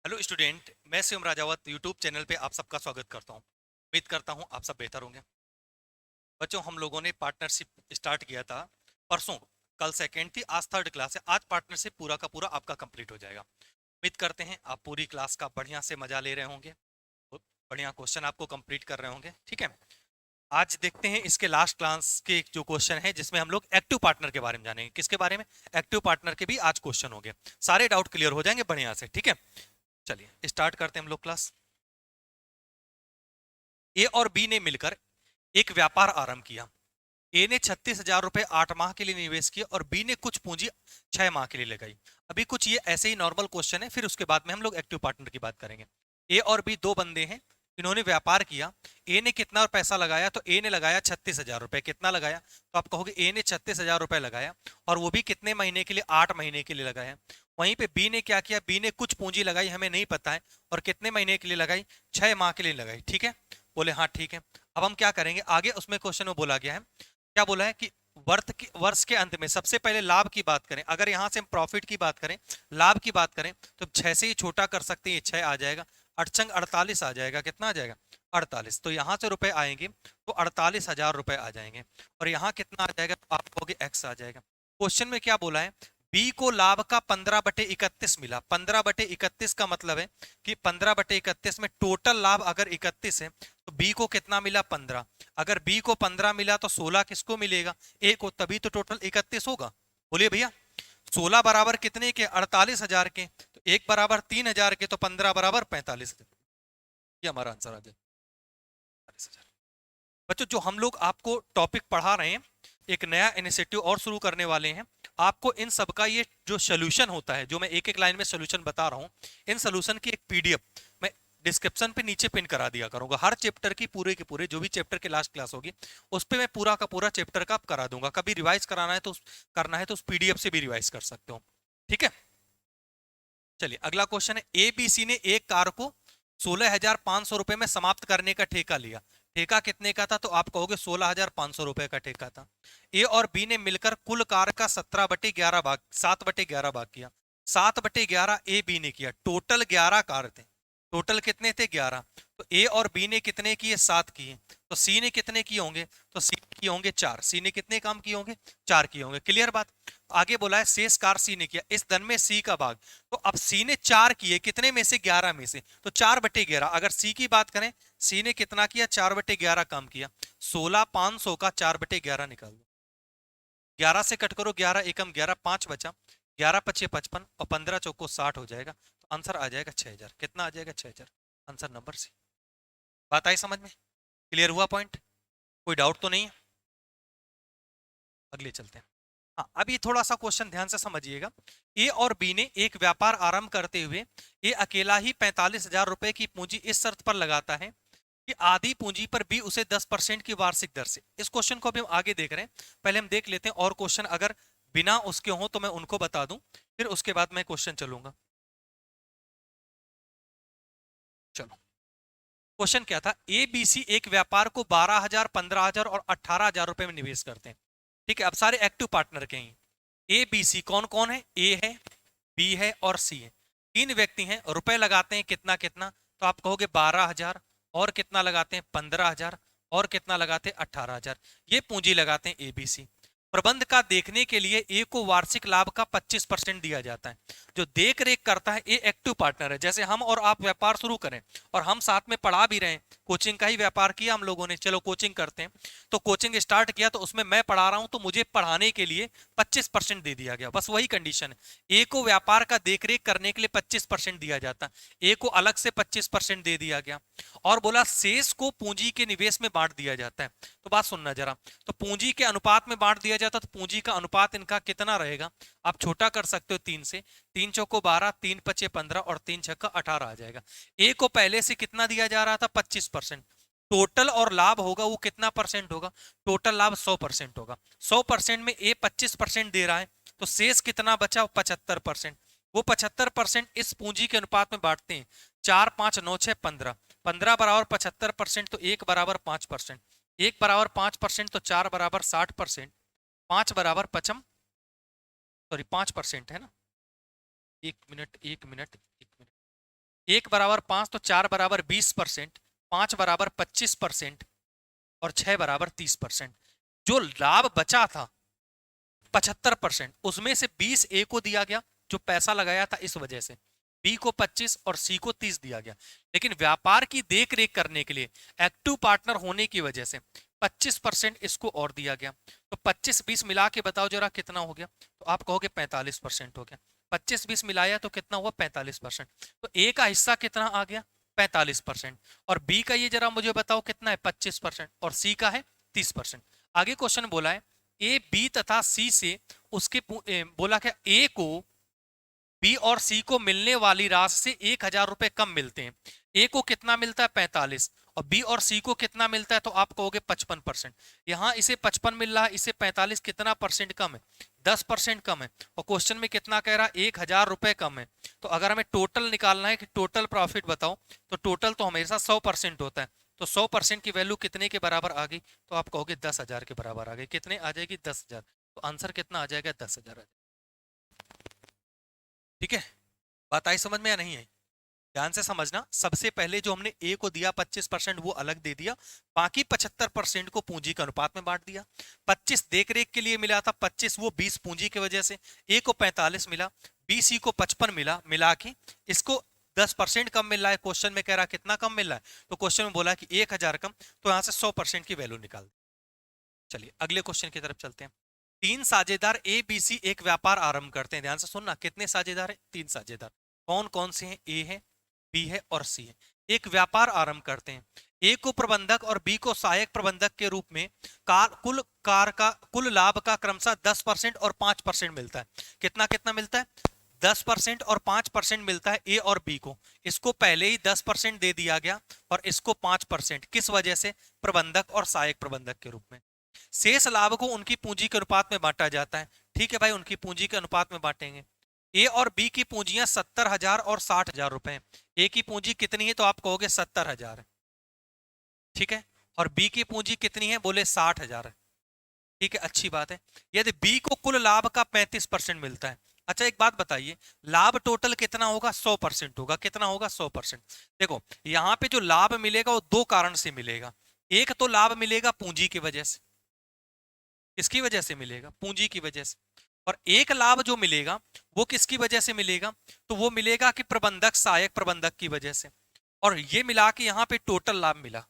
Hello student, मैं Shivam Rajawat YouTube channel पे आप सबका स्वागत करता हूँ। उम्मीद करता हूँ आप सब बेहतर होंगे। बच्चों, हम लोगों ने पार्टनरशिप स्टार्ट किया था परसों। कल सेकेंड थी, आज थर्ड क्लास है। आज पार्टनरशिप पूरा का पूरा आपका कंप्लीट हो जाएगा। उम्मीद करते हैं आप पूरी क्लास का बढ़िया से मजा ले रहे होंगे। बहुत बढ़िया क्वेश्चन आपको कंप्लीट कर रहे होंगे। ठीक है, आज देखते हैं इसके लास्ट क्लास के जो क्वेश्चन है, जिसमें हम लोग एक्टिव पार्टनर के बारे में जानेंगे। किसके बारे में? एक्टिव पार्टनर के भी आज क्वेश्चन होंगे। सारे डाउट क्लियर हो जाएंगे बढ़िया से। ठीक है, चलिए स्टार्ट करते हैं हम लोग क्लास। ए और बी ने मिलकर एक व्यापार आरंभ किया। ए ने 36,000 रुपए 8 माह के लिए निवेश किया और बी ने कुछ पूंजी 6 माह के लिए लगाई। अभी कुछ ये ऐसे ही नॉर्मल क्वेश्चन है, फिर उसके बाद में हम लोग एक्टिव पार्टनर की बात करेंगे। ए और बी दो बंदे हैं, इन्होंने व्यापार किया। ए ने कितना पैसा लगाया? तो ए ने लगाया 36,000 रुपए। कितना लगाया? तो आप कहोगे ए ने 36,000 रुपए लगाया, और वो भी कितने महीने के लिए? 8 महीने के लिए लगाया। वहीं पे बी ने क्या किया? बी ने कुछ पूंजी लगाई, हमें नहीं पता है, और कितने महीने के लिए लगाई? 6 माह के लिए लगाई। ठीक है, बोले हाँ ठीक है। अब हम क्या करेंगे आगे? उसमें क्वेश्चन में बोला गया है, क्या बोला है कि वर्ष के अंत में सबसे पहले लाभ की बात करें। अगर यहां से हम प्रॉफिट की बात करें, लाभ की बात करें, तो 6 से ही छोटा कर सकते हैं। 6 आ जाएगा, अड़चंग 48 आ जाएगा। कितना आ जाएगा? 48। तो यहां से रुपए आएंगे तो 48,000 रुपए आ जाएंगे, और यहाँ कितना आ जाएगा? तो आप कहोगे एक्स आ जाएगा। क्वेश्चन में क्या बोला है? बी को लाभ का 15/31 मिला। 15/31 का मतलब है कि 15/31 में टोटल लाभ अगर 31 है, तो बी को कितना मिला? 15। अगर बी को 15 मिला तो 16 किसको मिलेगा? ए को। तभी तो टोटल 31 होगा। बोलिए भैया, 16 बराबर कितने के? 48,000 के। तो एक बराबर 3,000 के, तो 15 बराबर 45,000। ये हमारा आंसर आ जाए 45,000। बच्चों, जो हम लोग आपको टॉपिक पढ़ा रहे हैं, एक नया इनिशिएटिव और शुरू करने वाले हैं। आपको इन सब का ये जो सोल्यूशन होता है, जो मैं एक एक लाइन में सोल्यूशन बता रहा हूँ, इन सोल्यूशन की एक पीडीएफ मैं डिस्क्रिप्शन पे नीचे पिन करा दिया करूंगा। हर चैप्टर की पूरे के पूरे, जो भी चैप्टर की लास्ट क्लास होगी, उस पे मैं पूरा का पूरा चैप्टर का करा दूंगा। कभी रिवाइज कराना है तो करना है तो उस पीडीएफ से भी रिवाइज कर सकते हो। ठीक है, चलिए अगला क्वेश्चन है। ए बी सी ने एक कार को 16,500 रुपए में समाप्त करने का ठेका लिया। ठेका कितने का था? तो आप कहोगे 16,500 रुपए का ठेका था। ए और बी ने मिलकर कुल कार का 17/11 भाग 7/11 भाग किया। 7/11 ए बी ने किया। टोटल 11 कार थे। टोटल कितने थे? 11। तो ए और बी ने कितने किए? 7 किए। तो सी ने कितने किए होंगे? तो सी ने किए होंगे 4। सी ने कितने काम किए होंगे? 4 किए होंगे। क्लियर बात? आगे बोला है शेष कार सी ने किया। इस धन में सी का भाग। तो अब सी ने 4 किए, कितने में से? 11 में से। तो 4/11। अगर सी की बात करें, सी ने कितना किया? 4/11 काम किया। 16,500 का 4/11 निकाल दो। 11 से कट करो, 11 एकम 11, 5 बचा। 11 पचे 55 और 15 चौको 60 हो जाएगा। तो आंसर आ जाएगा 6,000। कितना आ जाएगा? 6,000। Answer number C. बात आई समझ में? क्लियर हुआ पॉइंट? कोई डाउट तो नहीं है? अगले चलते हैं। हाँ, अब ये थोड़ा सा क्वेश्चन ध्यान से समझिएगा। ए और बी ने एक व्यापार आरंभ करते हुए ए अकेला ही 45,000 रुपए की पूंजी इस शर्त पर लगाता है कि आधी पूंजी पर बी उसे 10% की वार्षिक दर से। इस क्वेश्चन को भी हम आगे देख रहे हैं, पहले हम देख लेते हैं और क्वेश्चन अगर बिना उसके हो तो मैं उनको बता दूं, फिर उसके बाद मैं क्वेश्चन चलूंगा। चलो, क्वेश्चन क्या था? ए बी सी एक व्यापार को 12,000, 15,000 और 18,000 रुपए में निवेश करते हैं। ठीक है, अब सारे एक्टिव पार्टनर के हैं। ए बी सी कौन कौन है? ए है, बी है और सी है। तीन व्यक्ति हैं। रुपए लगाते हैं कितना कितना? तो आप कहोगे 12,000, और कितना लगाते हैं? 15,000, और कितना लगाते हैं? 18,000। ये पूंजी लगाते हैं एबीसी। प्रबंध का देखने के लिए ए को वार्षिक लाभ का 25% दिया जाता है। जो देख रेख करता है, ए एक्टिव पार्टनर है। जैसे हम और आप व्यापार शुरू करें और हम साथ में पढ़ा भी रहे हैं, कोचिंग का ही व्यापार किया हम लोगों ने, चलो कोचिंग करते हैं, तो कोचिंग स्टार्ट किया तो उसमें मैं पढ़ा रहा हूं, तो मुझे पढ़ाने के लिए 25% दे दिया गया। बस वही कंडीशन है। ए को व्यापार का देखरेख करने के लिए 25% दिया जाता है, ए को अलग से 25% दे दिया गया, और बोला शेष को पूंजी के निवेश में बांट दिया जाता है। तो बात सुनना जरा, तो पूंजी के अनुपात में बांट दिया जाता, तो पूंजी का अनुपात इनका कितना रहेगा? आप छोटा कर सकते हो 3 से। 3 चौको 12, 3 पचे 15 और 3 छक्का 18 आ जाएगा। ए को पहले से कितना दिया जा रहा था? 25%। टोटल और लाभ होगा वो कितना परसेंट होगा? टोटल लाभ 100% होगा। 100% में ए 25% दे रहा है, तो शेष कितना बचा? 75%। वो 75% इस पूंजी के अनुपात में बांटते हैं। 4 5 9 6 15। 15 बराबर 75%, तो 1 बराबर 5%। 1 बराबर 5%, तो 4 बराबर 60%। 5 बराबर पचम, सॉरी 5% है ना। 1 मिनट 1 मिनट 1 मिनट। 1 बराबर 5 तो 4 बराबर 20%, 5 बराबर 25% और 6 बराबर 30%। जो लाभ बचा था 75%, उसमें से 20 ए को दिया गया जो पैसा लगाया था इस वजह से, बी को 25 और सी को 30 दिया गया। लेकिन व्यापार की देख रेख करने के लिए एक्टिव पार्टनर होने की वजह से 25% इसको और दिया गया। तो 25-20 मिला के बताओ जरा कितना हो गया, तो आप कहोगे 45% हो गया। 25-20 मिलाया तो कितना हुआ 45%। तो ए का हिस्सा कितना आ गया 45%, और बी का ये जरा मुझे बताओ कितना है 25%, और सी का है 30%। आगे क्वेश्चन बोला है ए बी तथा सी से उसके बोला क्या ए को बी और सी को मिलने वाली राशि से 1,000 रुपए कम मिलते हैं। ए को कितना मिलता है 45, और बी और सी को कितना मिलता है, तो आप कहोगे 55%। यहां इसे 55 मिल रहा है, इसे 45, कितना परसेंट कम है 10% कम है। और क्वेश्चन में कितना कह रहा है 1,000 रुपए कम है। तो अगर हमें टोटल निकालना है कि टोटल प्रॉफिट बताओ, तो टोटल तो हमेशा 100% होता है। तो 100% की वैल्यू कितने के बराबर आ गई, तो आप कहोगे 10,000 के बराबर आ गई। कितने आ जाएगी 10,000, तो आंसर कितना आ जाएगा 10,000। ठीक है, बात आई समझ में या नहीं आई? ध्यान से समझना, सबसे पहले जो हमने ए को दिया 25% वो अलग दे दिया, बाकी 75% को पूंजी के अनुपात में बांट दिया। 25 देख रेख के लिए मिला था, 25 वो 20 पूंजी की वजह से, ए को 45 मिला, बी सी को 55 मिला, मिला के इसको 10% कम मिल रहा है। क्वेश्चन में कह रहा है कितना कम मिल रहा है, तो क्वेश्चन में बोला कि 1,000 कम, तो यहां से 100% की वैल्यू निकाल। चलिए अगले क्वेश्चन की तरफ चलते हैं। तीन साझेदार ए बी सी एक व्यापार आरंभ करते हैं। ध्यान से सुनना, कितने साझेदार है 3 साझेदार। कौन कौन से हैं, ए है, बी है और सी है। एक व्यापार आरंभ करते हैं, ए को प्रबंधक और बी को सहायक प्रबंधक के रूप में कुल लाभ का क्रमशः 10% और 5% मिलता है। कितना कितना मिलता है 10% और 5% मिलता है ए और बी को। इसको पहले ही 10% दे दिया गया और इसको 5%, किस वजह से, प्रबंधक और सहायक प्रबंधक के रूप में। शेष लाभ को उनकी पूंजी के अनुपात में बांटा जाता है। ठीक है भाई, उनकी पूंजी के अनुपात में बांटेंगे। ए और बी की पूंजियां 70,000 और 60,000 रुपए। ए की पूंजी कितनी है, तो आप कहोगे 70,000 है। ठीक है, और बी की पूंजी कितनी है, बोले 60,000 है। ठीक है, अच्छी बात है। यदि बी को कुल लाभ का 35% मिलता है। अच्छा एक बात बताइए, लाभ टोटल कितना होगा 100% होगा। कितना होगा 100%। देखो यहां पे जो लाभ मिलेगा वो दो कारण से मिलेगा। एक तो लाभ मिलेगा पूंजी की वजह से, किसकी वजह से मिलेगा, पूंजी की वजह से। और एक लाभ जो मिलेगा वो किसकी वजह से मिलेगा, तो वो मिलेगा कि प्रबंधक सहायक प्रबंधक की वजह से। और ये मिला के यहां पे टोटल लाभ मिला।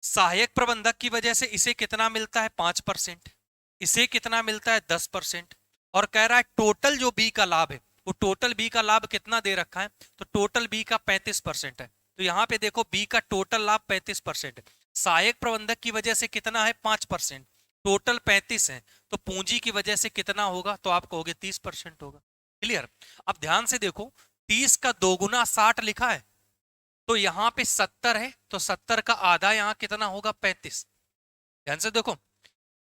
सहायक प्रबंधक की वजह से इसे कितना मिलता है 5%, इसे कितना मिलता है 10%। और कह रहा है टोटल जो बी का लाभ है, वो टोटल बी का लाभ कितना दे रखा है, तो टोटल बी का 35% है। तो यहां पे देखो बी का टोटल लाभ 35% है, सहायक प्रबंधक की वजह से कितना है 5%, टोटल 35 है। तो पूंजी की वजह से कितना होगा, तो आप कहोगे 30% होगा। क्लियर। अब ध्यान से देखो, 30 का दोगुना 60 लिखा है, तो यहां पे 70 है, तो 70 का आधा यहां कितना होगा 35। ध्यान से देखो,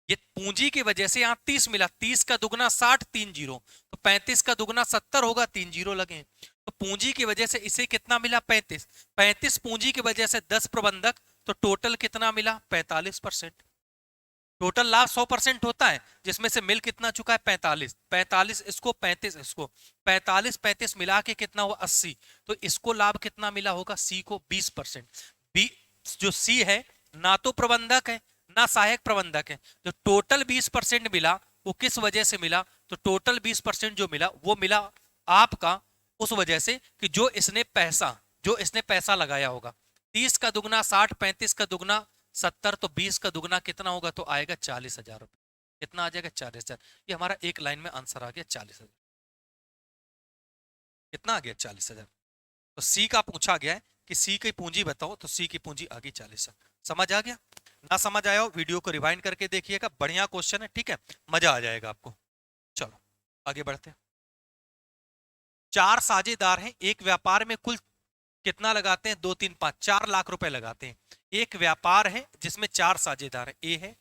ये पूंजी की वजह से यहां 30 मिला, 30 का दुगना 60, 3 जीरो, तो 35 का दुगना 70 होगा, 3 जीरो लगे। तो पूंजी की वजह से इसे कितना मिला 35, 35 पूंजी की वजह से 10 प्रबंधक, तो टोटल कितना मिला 45%। टोटल लाभ 100% होता है, जिसमें से मिल कितना चुका है 45, 45 इसको 35 इसको, 45 35 मिला के कितना हुआ 80। तो इसको लाभ कितना मिला होगा, सी को 20%। बी जो सी है ना तो प्रबंधक है ना सहायक प्रबंधक है, जो टोटल 20% मिला वो किस वजह से मिला, तो टोटल 20% जो मिला वो मिला आपका उस वजह से कि जो इसने पैसा लगाया होगा। 30 का दुगना 60, 35 का दुगना 70, तो 20 का दुगना कितना होगा, तो आएगा 40,000 रुपए। कितना आ जाएगा 40,000। ये हमारा एक लाइन में आंसर आ गया 40,000। कितना आ गया 40,000। तो सी का पूछा गया है कि सी की पूंजी बताओ, तो सी की पूंजी आ गई 40,000। समझ आ गया, ना समझ आया हो वीडियो को रिवाइंड करके देखिएगा, बढ़िया क्वेश्चन है। ठीक है, मजा आ जाएगा आपको। चलो आगे बढ़ते हैं। 4 साझेदार हैं, एक व्यापार में कुल कितना लगाते हैं, 2 3 5 4 लाख रुपए लगाते हैं। एक व्यापार है जिसमें 4 साझेदार है, ए है,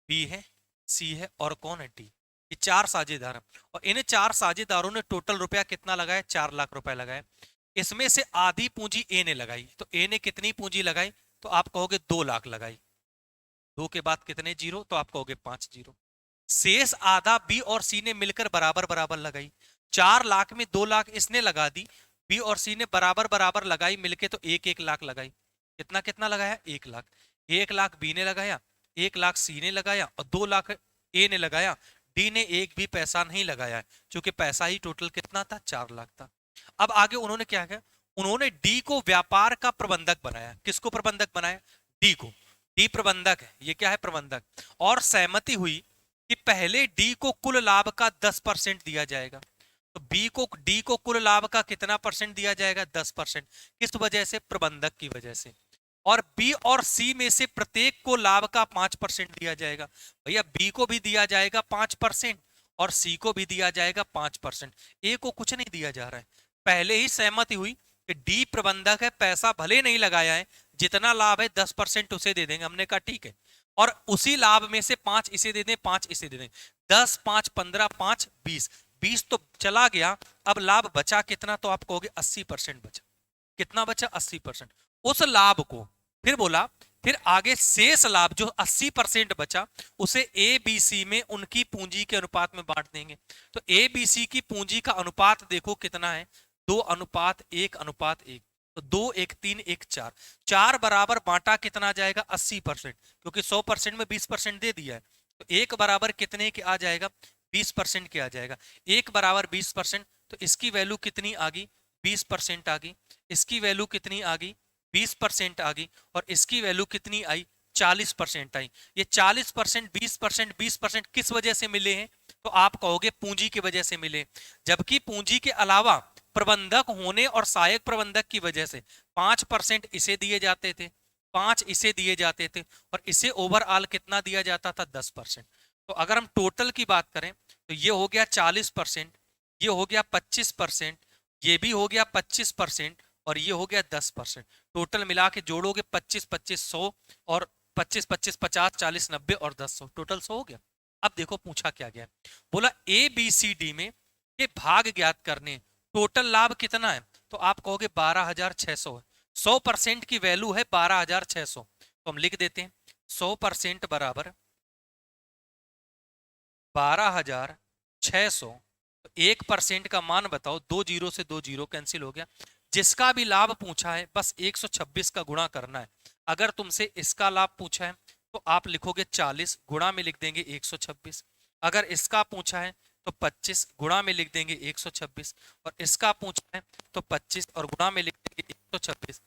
बी है, सी है और कौन है, डी। ये 4 साझेदार हैं, और इन 4 साझेदारों ने टोटल रुपया कितना लगाया, 4 लाख रुपए लगाए। इसमें से आधी पूंजी ए ने लगाई, तो ए ने कितनी पूंजी लगाई, तो आप कहोगे 2 लाख लगाई। 2 के बाद कितने जीरो, तो आप कहोगे 5 जीरो। शेष आधा बी और सी ने मिलकर बराबर बराबर लगाई। 4 लाख में 2 लाख इसने लगा दी, बी और सी ने बराबर बराबर लगाई मिलके, तो 1-1 लाख लगाई। कितना कितना लगाया? 1 लाख। 1 लाख बी ने लगाया, 1 लाख सी ने लगाया और 2 लाख ए ने लगाया। डी ने एक भी पैसा नहीं लगाया है, क्योंकि पैसा ही टोटल कितना था? 4 लाख था। अब आगे उन्होंने क्या किया? उन्होंने डी को व्यापार का प्रबंधक बनाया। किसको प्रबंधक बनाया? डी को। डी प्रबंधक है, ये क्या है? प्रबंधक। और सहमति हुई कि पहले डी को कुल लाभ का 10% दिया जाएगा। तो डी को कुल लाभ का कितना परसेंट दिया जाएगा? 10%। किस वजह से? प्रबंधक की वजह से। और बी और सी में से प्रत्येक को लाभ का 5% दिया जाएगा। भैया बी को भी दिया जाएगा 5% और सी को भी दिया जाएगा 5%। ए को कुछ नहीं दिया जा रहा है। पहले ही सहमति हुई कि डी प्रबंधक है, पैसा भले नहीं लगाया है, जितना लाभ है 10% उसे दे देंगे। हमने कहा ठीक है, और उसी लाभ में से 5 इसे दे दें, 5 इसे दे दें। 10 5 15 5 20, 20 तो चला गया। अब लाभ बचा कितना? तो आप कहोगे 80% बचा। कितना बचा? 80%। उस लाभ को फिर बोला, फिर आगे शेष लाभ जो 80% बचा उसे ए बी सी में उनकी पूंजी के अनुपात में बांट देंगे। तो ए बी सी की पूंजी का अनुपात देखो कितना है? 2:1:1। तो 2 1 3 1 4, 4 बराबर बांटा कितना जाएगा? 80%, क्योंकि 100% में 20% दे दिया है। तो 1 बराबर कितने के आ जाएगा? 20% के आ जाएगा। 1 बराबर 20%, तो इसकी वैल्यू कितनी आ गई? 20% आ गई। इसकी वैल्यू कितनी आ गई? 20% आ गई। और इसकी वैल्यू कितनी आई? 40% आई। ये 40%, 20%, 20% किस वजह से मिले हैं? तो आप कहोगे पूंजी की वजह से मिले। जबकि पूंजी के अलावा प्रबंधक होने और सहायक प्रबंधक की वजह से 5% इसे दिए जाते थे, 5 इसे दिए जाते थे, और इसे ओवरऑल कितना दिया जाता था? 10%। तो अगर हम टोटल की बात करें तो ये हो गया 40%, ये हो गया 25%, ये भी हो गया 25%, और ये हो गया 10%। टोटल मिला के जोड़ोगे 25 25 100, और 25 25 50 40 90 और 10 100, टोटल 100 हो गया। अब देखो पूछा क्या गया, बोला ए बी सी डी में ये भाग ज्ञात करने, टोटल लाभ कितना है? तो आप कहोगे 12,600 है। 100% की वैल्यू है 12,600, तो हम लिख देते हैं 100% बराबर 12,600। तो 1% का मान बताओ। 2 जीरो से 2 जीरो कैंसिल हो गया। जिसका भी लाभ पूछा है बस 126 का गुणा करना है। अगर तुमसे इसका लाभ पूछा है तो आप लिखोगे 40, गुणा में लिख देंगे 126। अगर इसका पूछा है तो 25, गुणा में लिख देंगे 126। और इसका पूछा है तो 25 और गुणा में लिख देंगे 126।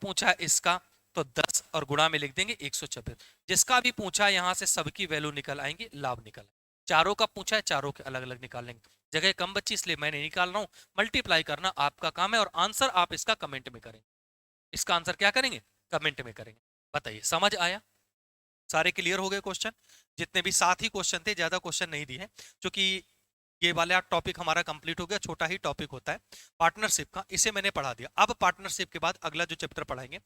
पूछा है इसका तो 10 और गुणा में लिख देंगे 126। जिसका भी पूछा है यहां से सबकी वैल्यू निकल आएंगे, लाभ निकल आएंगे। चारों का पूछा है, चारों के अलग अलग निकाल लेंगे। जगह कम बची इसलिए मैं नहीं निकाल रहा हूं। मल्टीप्लाई करना आपका काम है, और आंसर आप इसका कमेंट में करेंगे। इसका आंसर क्या करेंगे? कमेंट में करेंगे। बताइए समझ आया? सारे क्लियर हो गए क्वेश्चन? जितने भी 7 ही क्वेश्चन थे, ज्यादा क्वेश्चन नहीं दिए हैं, क्योंकि ये वाला टॉपिक हमारा कंप्लीट हो गया। छोटा ही टॉपिक होता है पार्टनरशिप का, इसे मैंने पढ़ा दिया। अब पार्टनरशिप के बाद अगला जो चैप्टर पढ़ाएंगे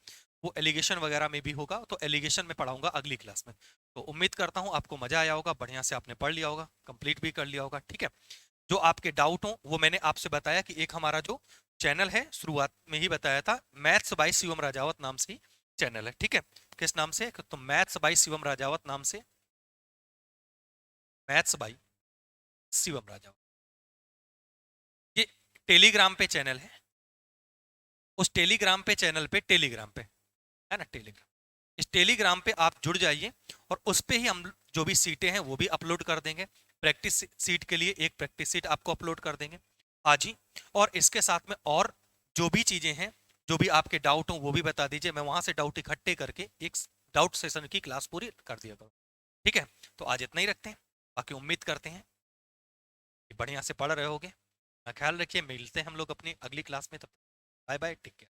वो एलिगेशन वगैरह में भी होगा, तो एलिगेशन में पढ़ाऊंगा अगली क्लास में। तो उम्मीद करता हूँ आपको मजा आया होगा, बढ़िया से आपने पढ़ लिया होगा, कंप्लीट भी कर लिया होगा। ठीक है, जो आपके डाउट हो वो मैंने आपसे बताया कि एक हमारा जो चैनल है शुरुआत में ही बताया था, मैथ्स बाय शिवम राजावत नाम से ही चैनल है। ठीक है, किस नाम से? तो मैथ्स बाय शिवम राजावत नाम से, मैथ्स बाय शिवम राजावत, ये टेलीग्राम पे चैनल है। उस टेलीग्राम पे चैनल पे, टेलीग्राम पे है ना, टेलीग्राम, इस टेलीग्राम पे आप जुड़ जाइए, और उस पे ही हम जो भी सीटें हैं वो भी अपलोड कर देंगे। प्रैक्टिस सीट के लिए एक प्रैक्टिस सीट आपको अपलोड कर देंगे आज ही। और इसके साथ में और जो भी चीजें हैं, जो भी आपके डाउट हो वो भी बता दीजिए, मैं वहां से डाउट इकट्ठे करके एक डाउट सेशन की क्लास पूरी कर दिया करूँ। ठीक है, तो आज इतना ही रखते हैं। बाकी उम्मीद करते हैं कि बढ़िया से पढ़ रहे होगे। ख्याल रखिए, मिलते हैं हम लोग अपनी अगली क्लास में। तब बाय बाय, टेक केयर।